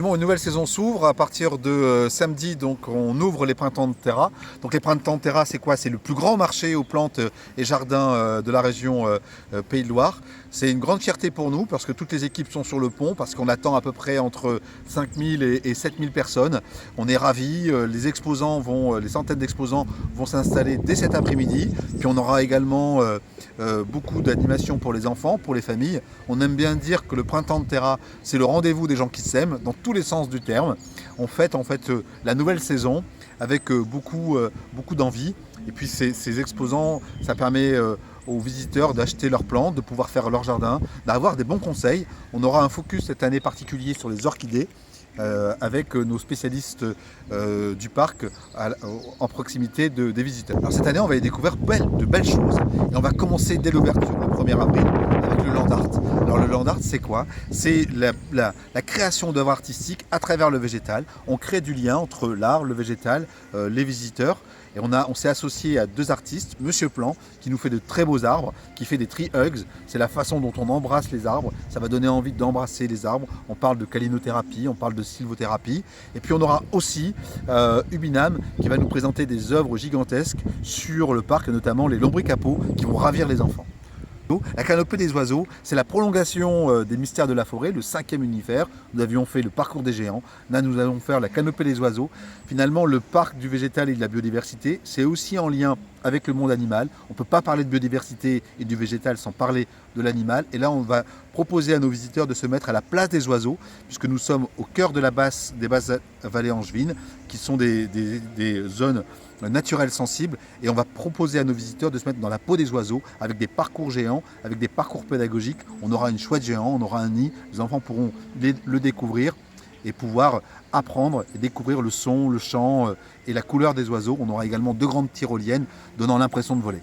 Une nouvelle saison s'ouvre à partir de samedi, donc on ouvre les printemps de Terra. Donc les printemps de Terra, c'est quoi? C'est le plus grand marché aux plantes et jardins de la région Pays de Loire. C'est une grande fierté pour nous parce que toutes les équipes sont sur le pont, parce qu'on attend à peu près entre 5000 et 7000 personnes. On est ravis, les centaines d'exposants vont s'installer dès cet après-midi. Puis on aura également beaucoup d'animations pour les enfants, pour les familles. On aime bien dire que le printemps de Terra, c'est le rendez-vous des gens qui s'aiment dans tous les sens du terme. On fête la nouvelle saison avec beaucoup d'envie. Et puis ces exposants, ça permet aux visiteurs d'acheter leurs plantes, de pouvoir faire leur jardin, d'avoir des bons conseils. On aura un focus cette année particulier sur les orchidées. Avec nos spécialistes du parc en proximité des visiteurs. Alors cette année, on va y découvrir de belles choses. Et on va commencer dès l'ouverture, le 1er avril, avec le Land Art. Alors le Land Art, c'est quoi? C'est la création d'œuvres artistiques à travers le végétal. On crée du lien entre l'art, le végétal, les visiteurs. Et on s'est associé à deux artistes, Monsieur Plan, qui nous fait de très beaux arbres, qui fait des tree hugs. C'est la façon dont on embrasse les arbres. Ça va donner envie d'embrasser les arbres. On parle de calinothérapie, on parle de sylvothérapie. Et puis on aura aussi Ubinam qui va nous présenter des œuvres gigantesques sur le parc, et notamment les lombricapeaux qui vont ravir les enfants. La canopée des oiseaux, c'est la prolongation des mystères de la forêt, le 5e univers. Nous avions fait le parcours des géants. Là, nous allons faire la canopée des oiseaux. Finalement, le parc du végétal et de la biodiversité, c'est aussi en lien avec le monde animal. On ne peut pas parler de biodiversité et du végétal sans parler de l'animal. Et là, on va proposer à nos visiteurs de se mettre à la place des oiseaux, puisque nous sommes au cœur de des basses vallées angevines, qui sont des zones naturelles sensibles. Et on va proposer à nos visiteurs de se mettre dans la peau des oiseaux, avec des parcours géants, avec des parcours pédagogiques. On aura une chouette géant, on aura un nid. Les enfants pourront le découvrir et pouvoir apprendre et découvrir le son, le chant et la couleur des oiseaux. On aura également 2 grandes tyroliennes donnant l'impression de voler.